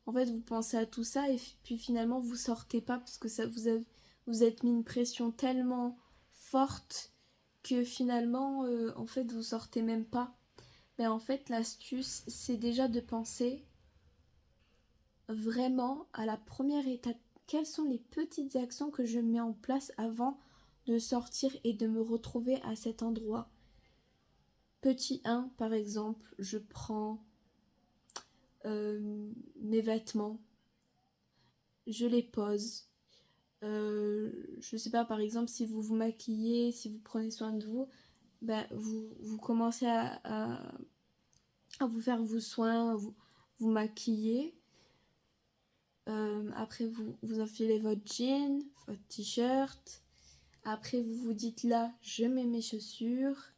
En fait, vous pensez à tout ça et puis finalement vous sortez pas parce que ça vous êtes mis une pression tellement forte que finalement en fait vous sortez même pas. Mais en fait, l'astuce c'est déjà de penser vraiment à la première étape. Quelles sont les petites actions que je mets en place avant de sortir et de me retrouver à cet endroit? Petit 1, par exemple, je prends mes vêtements, je les pose. Je sais pas, par exemple, si vous vous maquillez, si vous prenez soin de vous, bah, vous commencez à vous faire vos soins, vous maquiller. Après, vous enfilez votre jean, votre t-shirt. Après, vous vous dites là, je mets mes chaussures.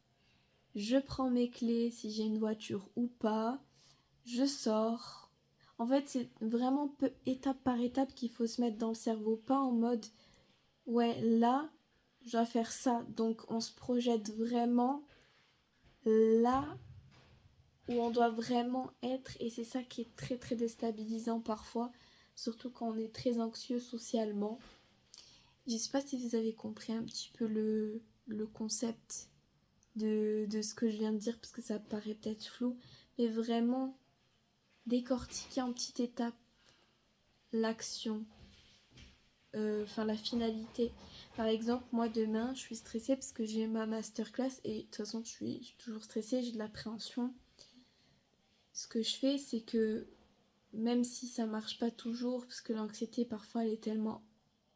Je prends mes clés si j'ai une voiture ou pas. Je sors. En fait, c'est vraiment peu étape par étape qu'il faut se mettre dans le cerveau. Pas en mode, ouais, là, je dois faire ça. Donc, on se projette vraiment là où on doit vraiment être. Et c'est ça qui est très, très déstabilisant parfois. Surtout quand on est très anxieux socialement. Je sais pas si vous avez compris un petit peu le concept de ce que je viens de dire, parce que ça paraît peut-être flou. Mais vraiment, décortiquer en petites étapes l'action, enfin la finalité. Par exemple, moi demain, je suis stressée parce que j'ai ma masterclass et de toute façon, je suis toujours stressée, j'ai de l'appréhension. Ce que je fais, c'est que même si ça marche pas toujours, parce que l'anxiété parfois elle est tellement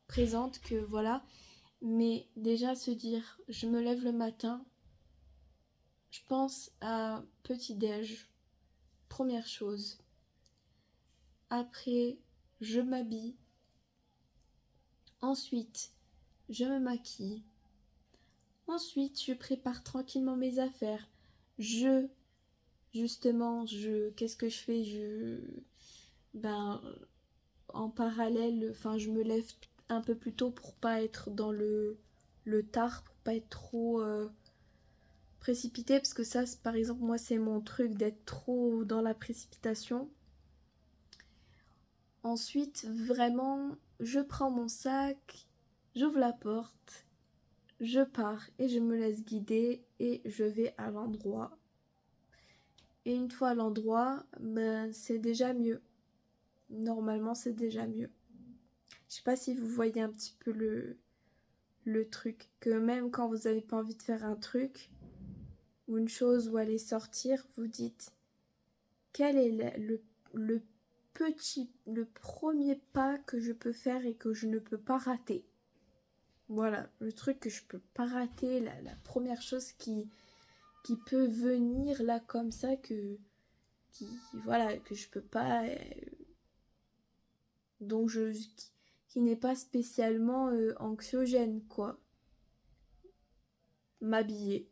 présente que voilà, mais déjà se dire, je me lève le matin, je pense à petit-déj, première chose. Après, je m'habille. Ensuite, je me maquille. Ensuite, je prépare tranquillement mes affaires. Justement, qu'est-ce que je fais? Ben, en parallèle, enfin, je me lève un peu plus tôt pour pas être dans le tard, pour pas être trop précipité, parce que ça, par exemple, moi, c'est mon truc d'être trop dans la précipitation. Ensuite, vraiment, je prends mon sac, j'ouvre la porte, je pars et je me laisse guider et je vais à l'endroit. Et une fois à l'endroit, ben, c'est déjà mieux. Normalement, c'est déjà mieux. Je sais pas si vous voyez un petit peu le truc. Que même quand vous n'avez pas envie de faire un truc ou une chose ou aller sortir, vous dites quel est le le premier pas que je peux faire et que je ne peux pas rater. Voilà, le truc que je peux pas rater, la première chose qui peut venir là comme ça voilà, que je peux pas, donc qui n'est pas spécialement anxiogène, quoi. M'habiller,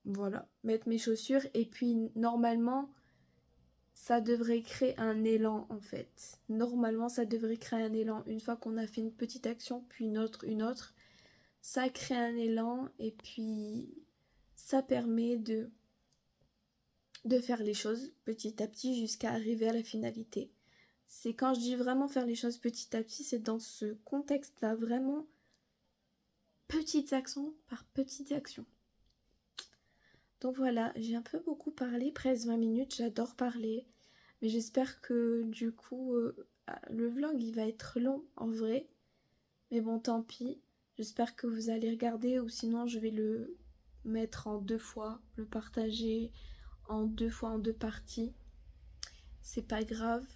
voilà, mettre mes chaussures et puis normalement ça devrait créer un élan en fait. Normalement ça devrait créer un élan une fois qu'on a fait une petite action puis une autre. Ça crée un élan et puis ça permet de faire les choses petit à petit jusqu'à arriver à la finalité. C'est quand je dis vraiment faire les choses petit à petit, c'est dans ce contexte-là, vraiment petites actions par petites actions. Donc voilà, j'ai un peu beaucoup parlé, presque 20 minutes, j'adore parler, mais j'espère que du coup, le vlog il va être long en vrai, mais bon tant pis, j'espère que vous allez regarder ou sinon je vais le mettre en 2 fois, le partager en 2 fois en 2 parties, c'est pas grave.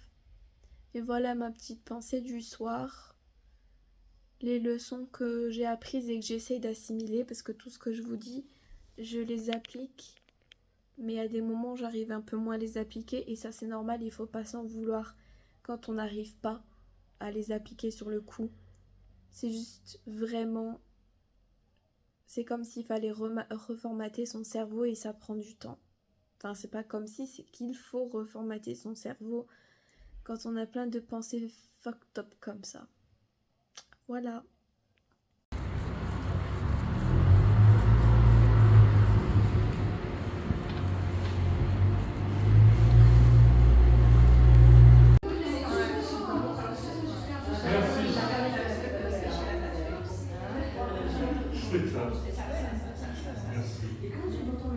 Et voilà ma petite pensée du soir, les leçons que j'ai apprises et que j'essaye d'assimiler parce que tout ce que je vous dis, je les applique, mais à des moments j'arrive un peu moins à les appliquer et ça c'est normal, il faut pas s'en vouloir quand on n'arrive pas à les appliquer sur le coup. C'est juste vraiment, c'est comme s'il fallait reformater son cerveau et ça prend du temps. Enfin c'est pas comme si, c'est qu'il faut reformater son cerveau quand on a plein de pensées fucked up comme ça. Voilà. C'est ça. Merci. Merci beaucoup.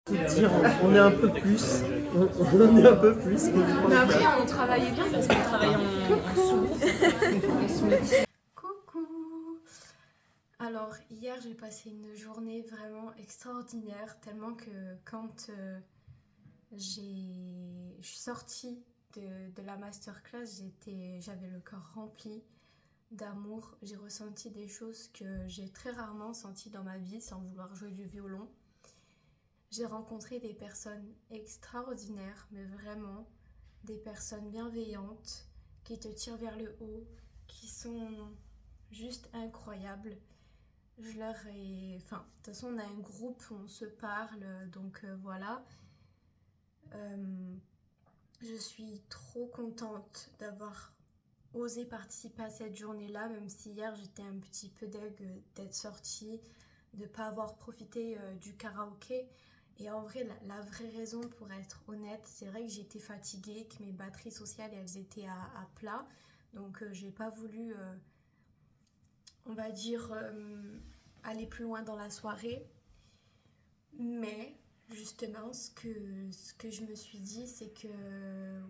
Dire on est un peu plus, on est un peu plus. Mais après, on travaillait bien parce qu'on travaillait en sous-groupe. Coucou. Alors hier j'ai passé une journée vraiment extraordinaire tellement que quand je suis sortie de la masterclass j'avais le cœur rempli d'amour. J'ai ressenti des choses que j'ai très rarement senties dans ma vie sans vouloir jouer du violon. J'ai rencontré des personnes extraordinaires, mais vraiment des personnes bienveillantes qui te tirent vers le haut, qui sont juste incroyables. Je leur ai... Enfin, de toute façon, on a un groupe où on se parle, donc voilà. Je suis trop contente d'avoir osé participer à cette journée-là, même si hier j'étais un petit peu deg d'être sortie, de ne pas avoir profité du karaoké. Et en vrai, la vraie raison, pour être honnête, c'est vrai que j'étais fatiguée, que mes batteries sociales, elles étaient à plat. Donc j'ai pas voulu, on va dire, aller plus loin dans la soirée. Mais justement, ce que je me suis dit, c'est que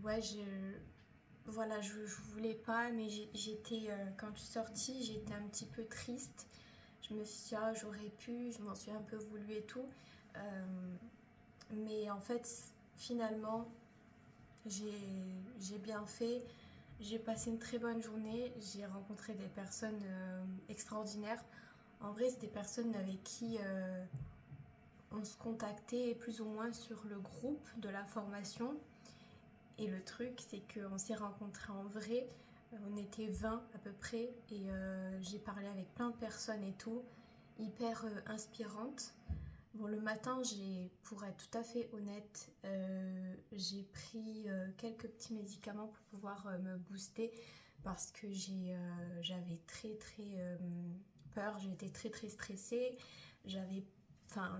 ouais, voilà, je voulais pas, mais j'étais, quand je suis sortie, j'étais un petit peu triste. Je me suis dit, ah, j'aurais pu, je m'en suis un peu voulu et tout. Mais en fait, finalement, j'ai bien fait. J'ai passé une très bonne journée. J'ai rencontré des personnes extraordinaires. En vrai, c'est des personnes avec qui on se contactait plus ou moins sur le groupe de la formation. Et le truc, c'est qu'on s'est rencontrés en vrai. On était 20 à peu près. Et j'ai parlé avec plein de personnes et tout. Hyper inspirantes. Bon, le matin, pour être tout à fait honnête, j'ai pris quelques petits médicaments pour pouvoir me booster parce que j'avais très peur, j'étais très stressée, j'avais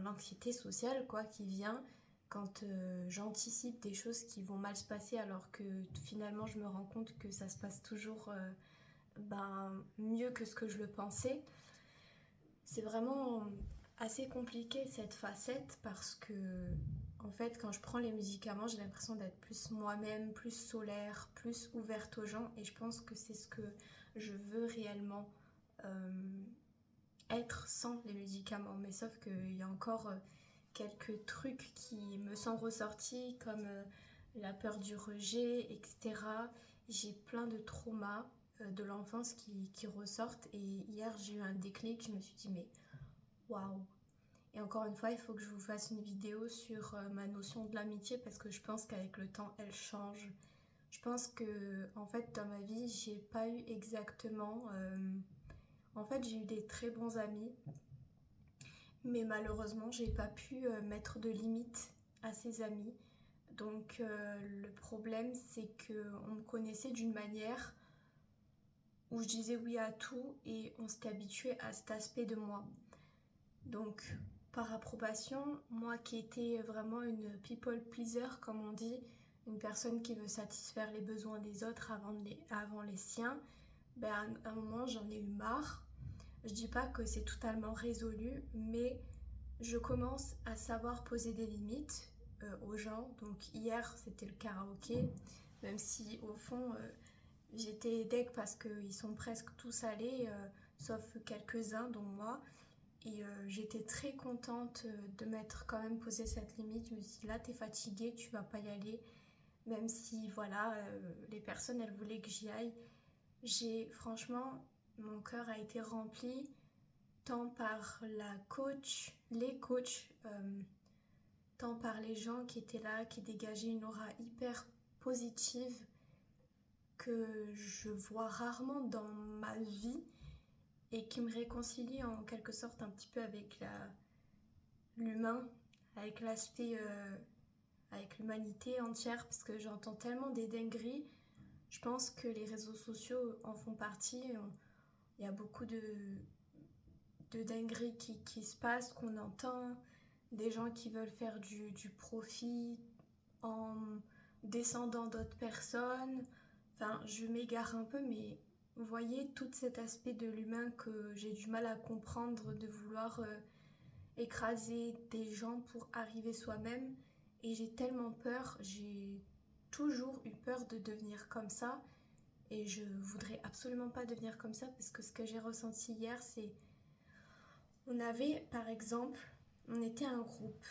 l'anxiété sociale quoi qui vient quand j'anticipe des choses qui vont mal se passer alors que finalement je me rends compte que ça se passe toujours mieux que ce que je le pensais. C'est vraiment assez compliqué cette facette parce que en fait quand je prends les médicaments j'ai l'impression d'être plus moi-même, plus solaire, plus ouverte aux gens et je pense que c'est ce que je veux réellement être sans les médicaments. Mais sauf qu'il y a encore quelques trucs qui me sont ressortis comme la peur du rejet, etc. J'ai plein de traumas de l'enfance qui ressortent et hier j'ai eu un déclic, je me suis dit mais waouh! Et encore une fois, il faut que je vous fasse une vidéo sur ma notion de l'amitié parce que je pense qu'avec le temps, elle change. Je pense que, en fait, dans ma vie, j'ai pas eu exactement. En fait, j'ai eu des très bons amis, mais malheureusement, j'ai pas pu mettre de limites à ces amis. Donc, le problème, c'est que on me connaissait d'une manière où je disais oui à tout et on s'était habitué à cet aspect de moi. Donc, par approbation, moi qui étais vraiment une people pleaser, comme on dit, une personne qui veut satisfaire les besoins des autres avant les siens, à un moment j'en ai eu marre. Je dis pas que c'est totalement résolu, mais je commence à savoir poser des limites aux gens. Donc hier c'était le karaoké, même si au fond j'étais deg parce qu'ils sont presque tous allés, sauf quelques-uns dont moi. Et j'étais très contente de m'être quand même posé cette limite. Je me suis dit là t'es fatiguée, tu vas pas y aller. Même si voilà, les personnes elles voulaient que j'y aille. Franchement, mon cœur a été rempli tant par les coachs, tant par les gens qui étaient là, qui dégageaient une aura hyper positive que je vois rarement dans ma vie et qui me réconcilie en quelque sorte un petit peu avec l'humain, avec l'aspect, avec l'humanité entière, parce que j'entends tellement des dingueries. Je pense que les réseaux sociaux en font partie. Il y a beaucoup de dingueries qui se passent, qu'on entend, des gens qui veulent faire du profit en descendant d'autres personnes. Enfin, je m'égare un peu, mais vous voyez tout cet aspect de l'humain que j'ai du mal à comprendre, de vouloir écraser des gens pour arriver soi-même. Et j'ai tellement peur, j'ai toujours eu peur de devenir comme ça. Et je voudrais absolument pas devenir comme ça parce que ce que j'ai ressenti hier, c'est... On avait, par exemple, on était un groupe.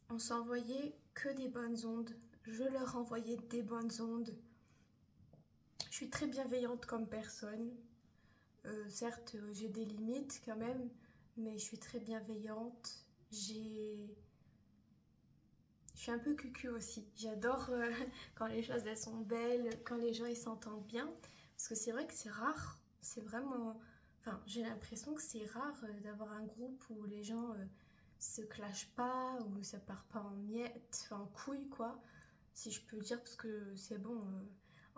On s'envoyait que des bonnes ondes. Je leur envoyais des bonnes ondes. Je suis très bienveillante comme personne. Certes, j'ai des limites quand même, mais je suis très bienveillante. Je suis un peu cucu aussi. J'adore quand les choses elles sont belles, quand les gens ils s'entendent bien. Parce que c'est vrai que c'est rare. C'est vraiment... Enfin, j'ai l'impression que c'est rare d'avoir un groupe où les gens se clashent pas, où ça part pas en miettes, enfin en couilles quoi. Si je peux dire, parce que c'est bon...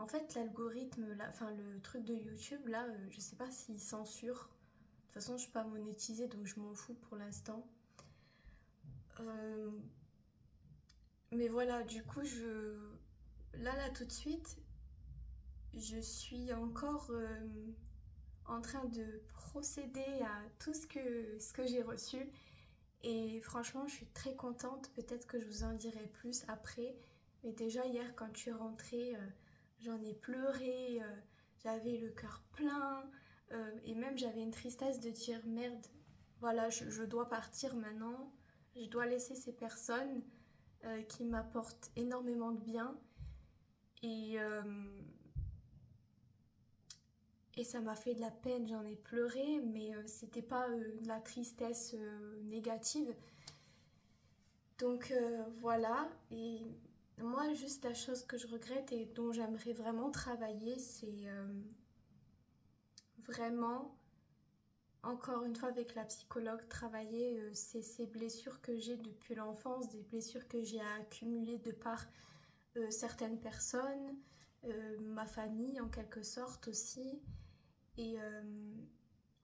En fait, l'algorithme, enfin le truc de YouTube, là, je sais pas s'il censure. De toute façon, je suis pas monétisée, donc je m'en fous pour l'instant. Mais voilà, du coup, là, tout de suite, je suis encore en train de procéder à tout ce que j'ai reçu. Et franchement, je suis très contente. Peut-être que je vous en dirai plus après. Mais déjà, hier, quand je suis rentrée... J'en ai pleuré, j'avais le cœur plein et même j'avais une tristesse de dire merde, voilà, je dois partir maintenant, je dois laisser ces personnes qui m'apportent énormément de bien et ça m'a fait de la peine, j'en ai pleuré, mais c'était pas de la tristesse négative. Donc voilà, et moi, juste la chose que je regrette et dont j'aimerais vraiment travailler, c'est vraiment, encore une fois avec la psychologue, travailler ces blessures que j'ai depuis l'enfance, des blessures que j'ai accumulées de par certaines personnes, ma famille en quelque sorte aussi, et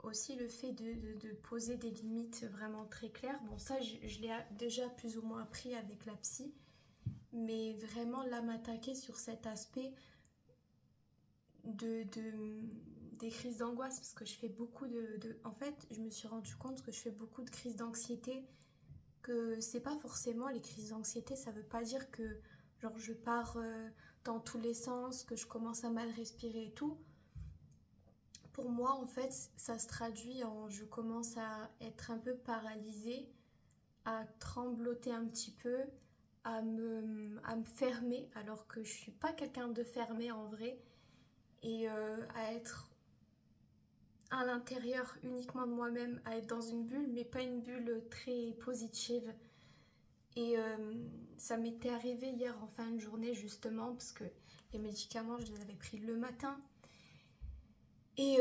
aussi le fait de poser des limites vraiment très claires. Bon, ça, je l'ai déjà plus ou moins appris avec la psy. Mais vraiment là m'attaquer sur cet aspect de des crises d'angoisse parce que je fais beaucoup En fait, je me suis rendu compte que je fais beaucoup de crises d'anxiété, que c'est pas forcément les crises d'anxiété, ça veut pas dire que genre je pars dans tous les sens, que je commence à mal respirer et tout. Pour moi, en fait, ça se traduit en je commence à être un peu paralysée, à trembloter un petit peu, à me fermer, alors que je suis pas quelqu'un de fermé en vrai, et à être à l'intérieur uniquement de moi-même, à être dans une bulle, mais pas une bulle très positive. Et ça m'était arrivé hier en fin de journée justement, parce que les médicaments, je les avais pris le matin. Et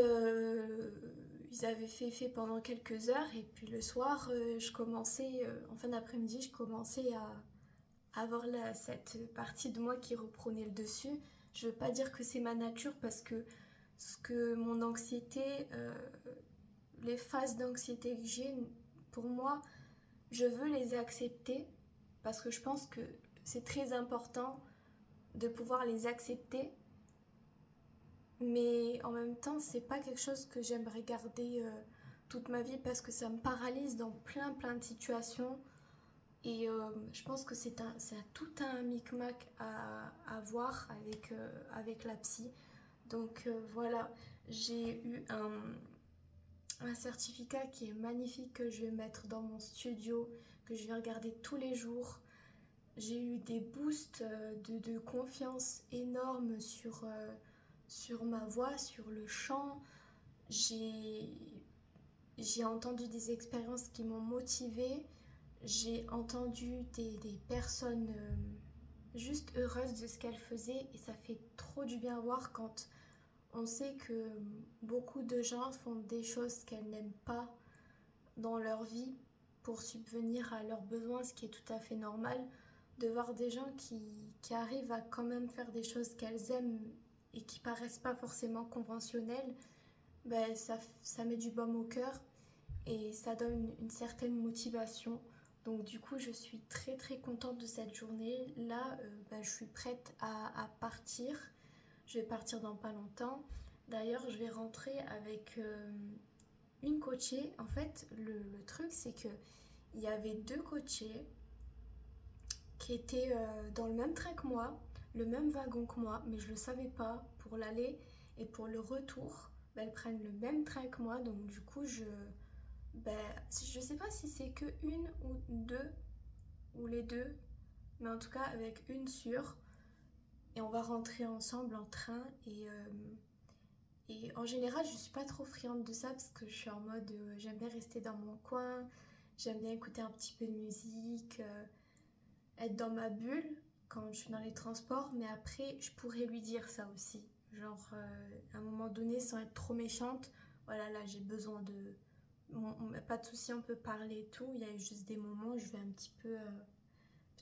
ils avaient fait effet pendant quelques heures. Et puis le soir, je commençais, en fin d'après-midi, je commençais à avoir cette partie de moi qui reprenait le dessus. Je veux pas dire que c'est ma nature parce que mon anxiété, les phases d'anxiété que j'ai, pour moi, je veux les accepter parce que je pense que c'est très important de pouvoir les accepter. Mais en même temps, c'est pas quelque chose que j'aimerais garder toute ma vie parce que ça me paralyse dans plein de situations. Et je pense que c'est tout un micmac à voir avec la psy. Donc voilà, j'ai eu un certificat qui est magnifique que je vais mettre dans mon studio, que je vais regarder tous les jours. J'ai eu des boosts de confiance énormes sur ma voix, sur le chant. J'ai entendu des expériences qui m'ont motivée. J'ai entendu des personnes juste heureuses de ce qu'elles faisaient et ça fait trop du bien à voir quand on sait que beaucoup de gens font des choses qu'elles n'aiment pas dans leur vie pour subvenir à leurs besoins, ce qui est tout à fait normal. De voir des gens qui arrivent à quand même faire des choses qu'elles aiment et qui paraissent pas forcément conventionnelles, ben ça met du baume au cœur et ça donne une certaine motivation. Donc du coup, je suis très contente de cette journée. Là, je suis prête à partir. Je vais partir dans pas longtemps. D'ailleurs, je vais rentrer avec une coachée. En fait, le truc, c'est que il y avait 2 coachés qui étaient dans le même train que moi, le même wagon que moi, mais je le savais pas. Pour l'aller et pour le retour, elles prennent le même train que moi. Donc du coup, je sais pas si c'est que une ou deux, ou les deux, mais en tout cas avec une sûre. Et on va rentrer ensemble en train. Et en général, je suis pas trop friande de ça parce que je suis en mode j'aime bien rester dans mon coin, j'aime bien écouter un petit peu de musique, être dans ma bulle quand je suis dans les transports. Mais après, je pourrais lui dire ça aussi. Genre, à un moment donné, sans être trop méchante, voilà, là j'ai besoin de... pas de souci, on peut parler et tout. Il y a juste des moments où je vais un petit peu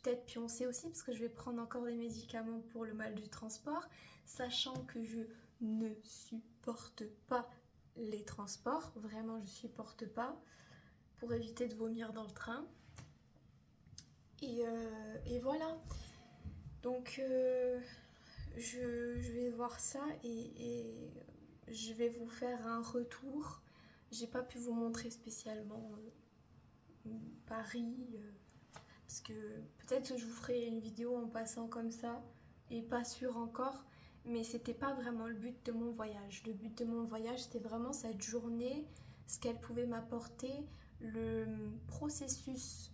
peut-être pioncer aussi parce que je vais prendre encore des médicaments pour le mal du transport, sachant que je ne supporte pas les transports. Vraiment, je supporte pas, pour éviter de vomir dans le train. Et voilà. Donc je vais voir ça et je vais vous faire un retour. J'ai pas pu vous montrer spécialement Paris parce que peut-être que je vous ferai une vidéo en passant comme ça et pas sûre encore, mais c'était pas vraiment le but de mon voyage. Le but de mon voyage, c'était vraiment cette journée, ce qu'elle pouvait m'apporter, le processus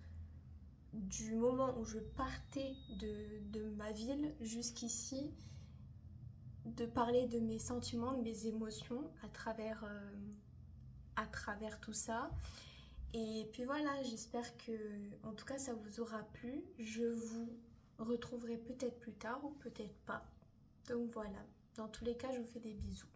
du moment où je partais de ma ville jusqu'ici, de parler de mes sentiments, de mes émotions à travers tout ça. Et puis voilà, j'espère que en tout cas ça vous aura plu. Je vous retrouverai peut-être plus tard ou peut-être pas. Donc voilà, dans tous les cas, je vous fais des bisous.